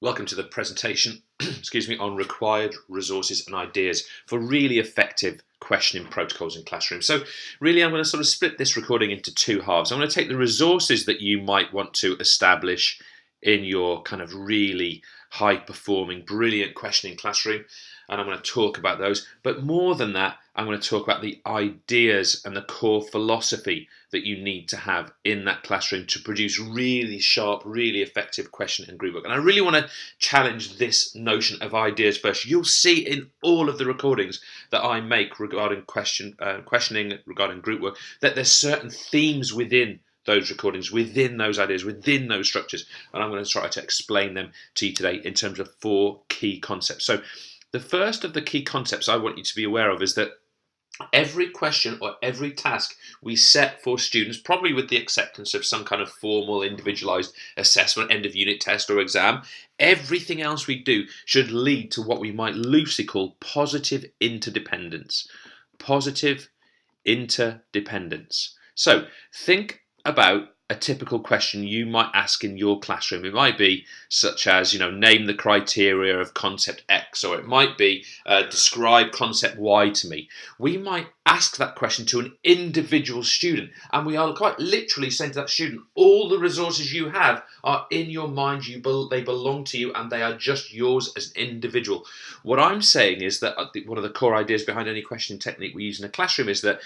Welcome to the presentation, excuse me, on required resources and ideas for really effective questioning protocols in classrooms. So really I'm going to sort of split this recording into two halves. I'm going to take the resources that you might want to establish in your kind of really high performing, brilliant questioning classroom, and I'm going to talk about those. But more than that, I'm going to talk about the ideas and the core philosophy that you need to have in that classroom to produce really sharp, really effective question and group work. And I really want to challenge this notion of ideas first. You'll see in all of the recordings that I make regarding questioning, regarding group work, that there's certain themes within those recordings, within those ideas, within those structures. And I'm going to try to explain them to you today in terms of four key concepts. So the first of the key concepts I want you to be aware of is that every question or every task we set for students, probably with the acceptance of some kind of formal individualized assessment, end of unit test or exam, everything else we do should lead to what we might loosely call positive interdependence. Positive interdependence. So think about a typical question you might ask in your classroom. It might be such as, name the criteria of concept X, or it might be describe concept Y to me. We might ask that question to an individual student, and we are quite literally saying to that student, all the resources you have are in your mind, they belong to you, and they are just yours as an individual. What I'm saying is that one of the core ideas behind any questioning technique we use in a classroom is that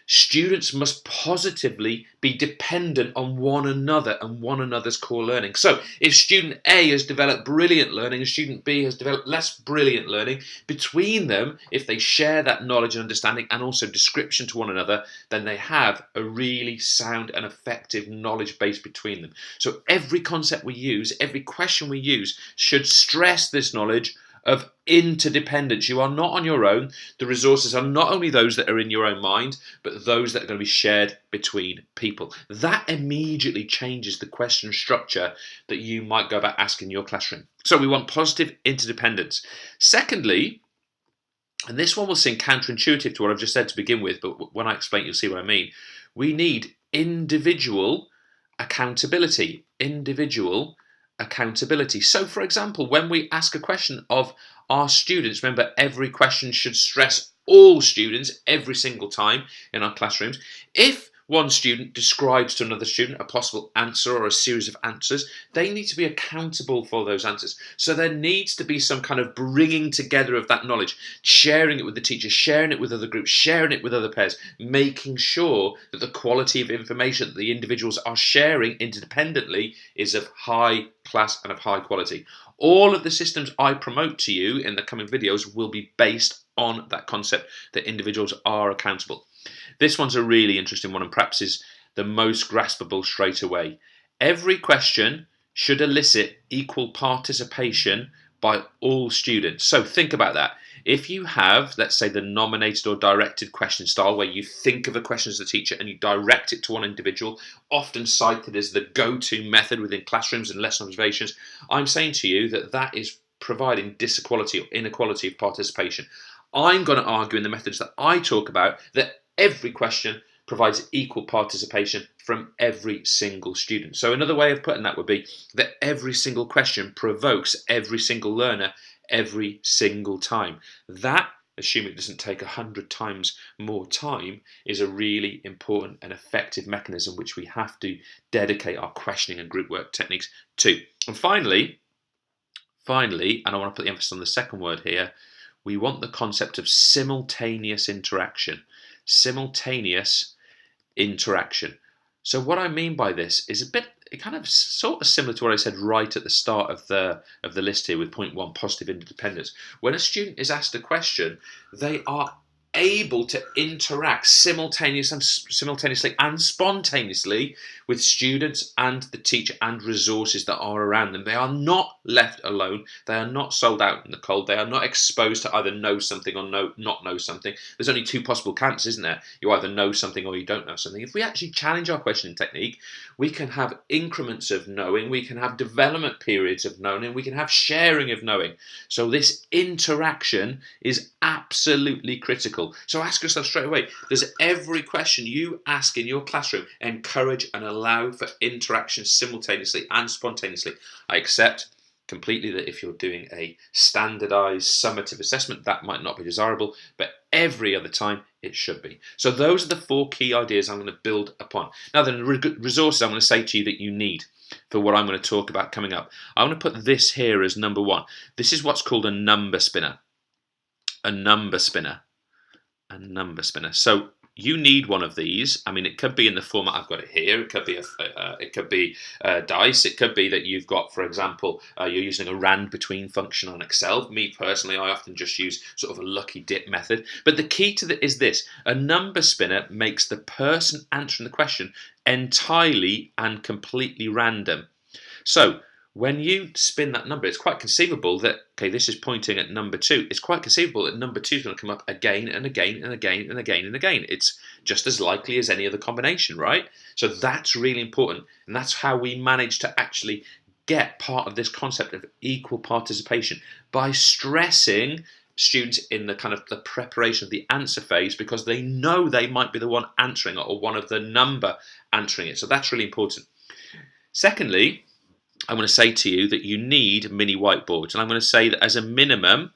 students must positively be dependent on one another and one another's core learning. So if student A has developed brilliant learning and student B has developed less brilliant learning, between them, if they share that knowledge and understanding and also description to one another, then they have a really sound and effective knowledge base between them. So every concept we use, every question we use should stress this knowledge of interdependence. You are not on your own. The resources are not only those that are in your own mind, but those that are going to be shared between people. That immediately changes the question structure that you might go about asking your classroom. So we want positive interdependence. Secondly, and this one will seem counterintuitive to what I've just said to begin with, but when I explain, you'll see what I mean. We need individual accountability. Individual accountability. So, for example, when we ask a question of our students, remember every question should stress all students every single time in our classrooms. If one student describes to another student a possible answer or a series of answers, they need to be accountable for those answers. So there needs to be some kind of bringing together of that knowledge, sharing it with the teacher, sharing it with other groups, sharing it with other pairs, making sure that the quality of information that the individuals are sharing interdependently is of high class and of high quality. All of the systems I promote to you in the coming videos will be based on that concept that individuals are accountable. This one's a really interesting one and perhaps is the most graspable straight away. Every question should elicit equal participation by all students. So think about that. If you have, let's say, the nominated or directed question style where you think of a question as a teacher and you direct it to one individual, often cited as the go-to method within classrooms and lesson observations, I'm saying to you that that is providing disequality or inequality of participation. I'm going to argue in the methods that I talk about that every question provides equal participation from every single student. So another way of putting that would be that every single question provokes every single learner every single time. That, assuming it doesn't take 100 times more time, is a really important and effective mechanism which we have to dedicate our questioning and group work techniques to. And finally, and I want to put the emphasis on the second word here, we want the concept of simultaneous interaction. Simultaneous interaction. So what I mean by this is sort of similar to what I said right at the start of the list here with point 1, positive interdependence. When a student is asked a question, they are able to interact simultaneously and spontaneously with students and the teacher and resources that are around them. They are not left alone. They are not sold out in the cold. They are not exposed to either know something or not know something. There's only two possible camps, isn't there? You either know something or you don't know something. If we actually challenge our questioning technique, we can have increments of knowing, we can have development periods of knowing, and we can have sharing of knowing. So this interaction is absolutely critical. So ask yourself straight away, does every question you ask in your classroom encourage and allow for interaction simultaneously and spontaneously? I accept completely that if you're doing a standardized summative assessment, that might not be desirable, but every other time it should be. So those are the 4 key ideas I'm going to build upon. Now, the resources I'm going to say to you that you need for what I'm going to talk about coming up. I'm going to put this here as number 1. This is what's called a number spinner. A number spinner. A number spinner. So you need one of these. I mean, it could be in the format I've got it here. It could be dice. It could be that you've got, for example, you're using a rand between function on Excel. Me personally, I often just use sort of a lucky dip method. But the key to that is this: a number spinner makes the person answering the question entirely and completely random. So when you spin that number, it's quite conceivable that, okay, this is pointing at number 2. It's quite conceivable that number 2 is going to come up again and again and again and again and again. It's just as likely as any other combination, right? So that's really important. And that's how we manage to actually get part of this concept of equal participation, by stressing students in the kind of the preparation of the answer phase, because they know they might be the one answering it or one of the number answering it. So that's really important. Secondly, I'm going to say to you that you need mini whiteboards, and I'm going to say that as a minimum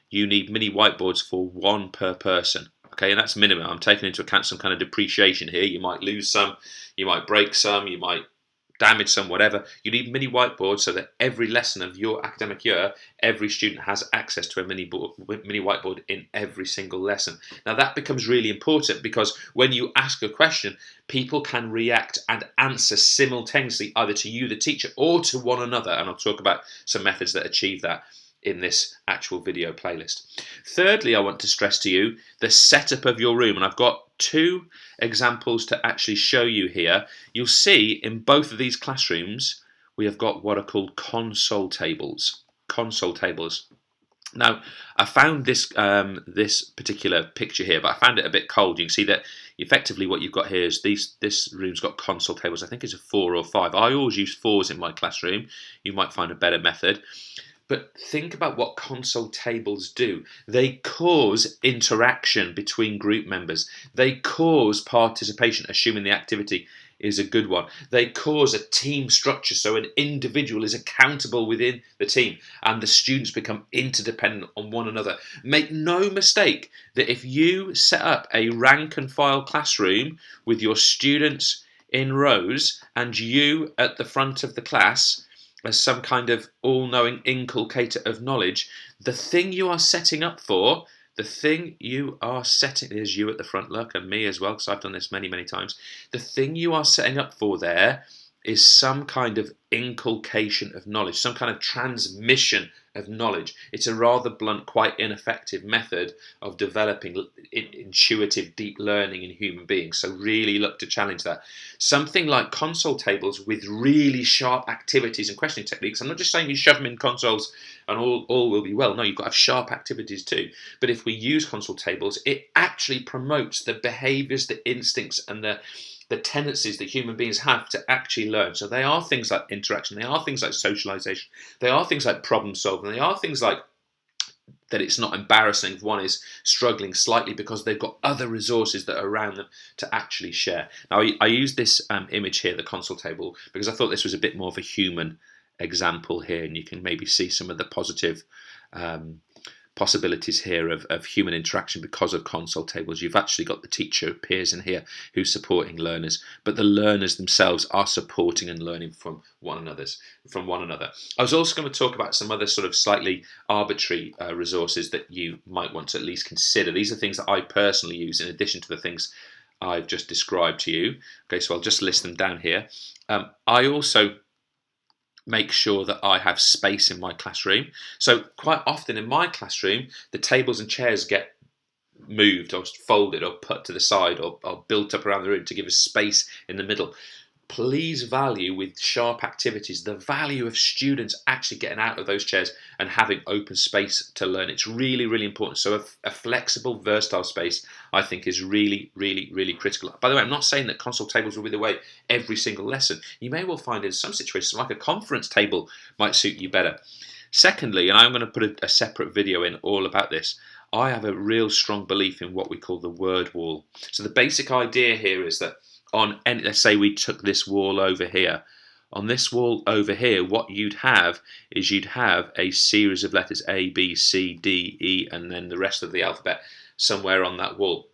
you need mini whiteboards for 1 per person. Okay, and that's minimum. I'm taking into account some kind of depreciation here. You might lose some, you might break some, you might damage some, whatever. You need mini whiteboards so that every lesson of your academic year, every student has access to a mini whiteboard in every single lesson. Now that becomes really important, because when you ask a question, people can react and answer simultaneously, either to you, the teacher, or to one another. And I'll talk about some methods that achieve that in this actual video playlist. Thirdly, I want to stress to you the setup of your room, and I've got 2 examples to actually show you here. You'll see in both of these classrooms we have got what are called console tables. Console tables. Now, I found this particular picture here, but I found it a bit cold. You can see that effectively what you've got here is this room's got console tables. I think it's a 4 or 5. I always use 4s in my classroom. You might find a better method. But think about what console tables do. They cause interaction between group members. They cause participation, assuming the activity is a good one. They cause a team structure, so an individual is accountable within the team and the students become interdependent on one another. Make no mistake that if you set up a rank and file classroom with your students in rows and you at the front of the class as some kind of all-knowing inculcator of knowledge, the thing you are setting up for, there's you at the front, look, and me as well, because I've done this many, many times. The thing you are setting up for there is some kind of inculcation of knowledge, some kind of transmission of knowledge. It's a rather blunt, quite ineffective method of developing intuitive, deep learning in human beings. So really look to challenge that. Something like console tables with really sharp activities and questioning techniques. I'm not just saying you shove them in consoles and all will be well. No, you've got to have sharp activities too. But if we use console tables, it actually promotes the behaviors, the instincts, and the tendencies that human beings have to actually learn. So they are things like interaction, they are things like socialization, they are things like problem solving, they are things like that it's not embarrassing if one is struggling slightly because they've got other resources that are around them to actually share. Now, I use this image here, the console table, because I thought this was a bit more of a human example here, and you can maybe see some of the positive possibilities here of human interaction because of console tables. You've actually got the teacher, peers in here, who's supporting learners, but the learners themselves are supporting and learning from one another. I was also going to talk about some other sort of slightly arbitrary resources that you might want to at least consider. These are things that I personally use in addition to the things I've just described to you. Okay, so I'll just list them down here. I also make sure that I have space in my classroom. So quite often in my classroom, the tables and chairs get moved or folded or put to the side or built up around the room to give us space in the middle. Please value with sharp activities the value of students actually getting out of those chairs and having open space to learn. It's really, really important. So a flexible, versatile space, I think, is really, really, really critical. By the way, I'm not saying that console tables will be the way every single lesson. You may well find in some situations like a conference table might suit you better. Secondly, and I'm going to put a separate video in all about this, I have a real strong belief in what we call the word wall. So the basic idea here is that let's say we took this wall over here. On this wall over here, what you'd have is you'd have a series of letters A, B, C, D, E, and then the rest of the alphabet somewhere on that wall.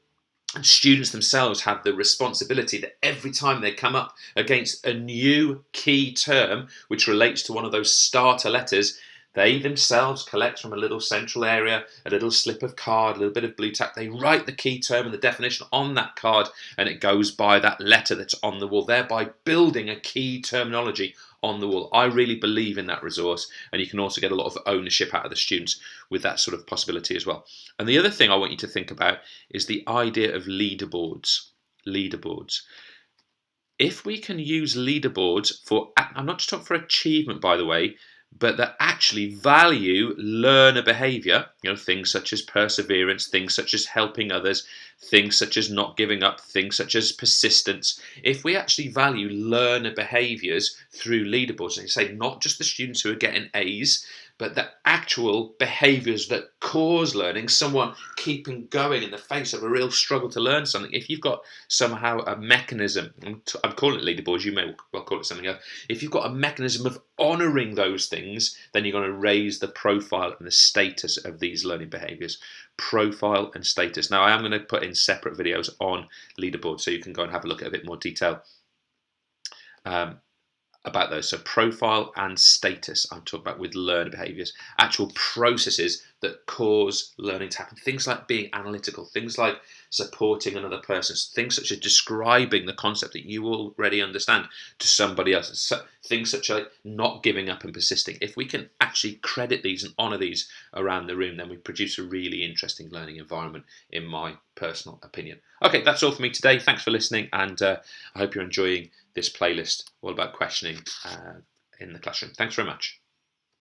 And students themselves have the responsibility that every time they come up against a new key term which relates to one of those starter letters, they themselves collect from a little central area, a little slip of card, a little bit of blue tack. They write the key term and the definition on that card, and it goes by that letter that's on the wall, thereby building a key terminology on the wall. I really believe in that resource, and you can also get a lot of ownership out of the students with that sort of possibility as well. And the other thing I want you to think about is the idea of leaderboards. Leaderboards. If we can use leaderboards for, I'm not just talking for achievement, by the way, but that actually value learner behavior, things such as perseverance, things such as helping others, things such as not giving up, things such as persistence. If we actually value learner behaviors through leaderboards, and you say not just the students who are getting A's, but the actual behaviors that cause learning, someone keeping going in the face of a real struggle to learn something. If you've got somehow a mechanism, I'm calling it leaderboards, you may well call it something else. If you've got a mechanism of honouring those things, then you're going to raise the profile and the status of these learning behaviours. Profile and status. Now, I am going to put in separate videos on leaderboards, so you can go and have a look at a bit more detail about those. So profile and status, I'm talking about with learner behaviours, actual processes that cause learning to happen. Things like being analytical, things like supporting another person, things such as describing the concept that you already understand to somebody else, things such as not giving up and persisting. If we can actually credit these and honour these around the room, then we produce a really interesting learning environment, in my personal opinion. Okay, that's all for me today. Thanks for listening, and I hope you're enjoying this playlist all about questioning in the classroom. Thanks very much.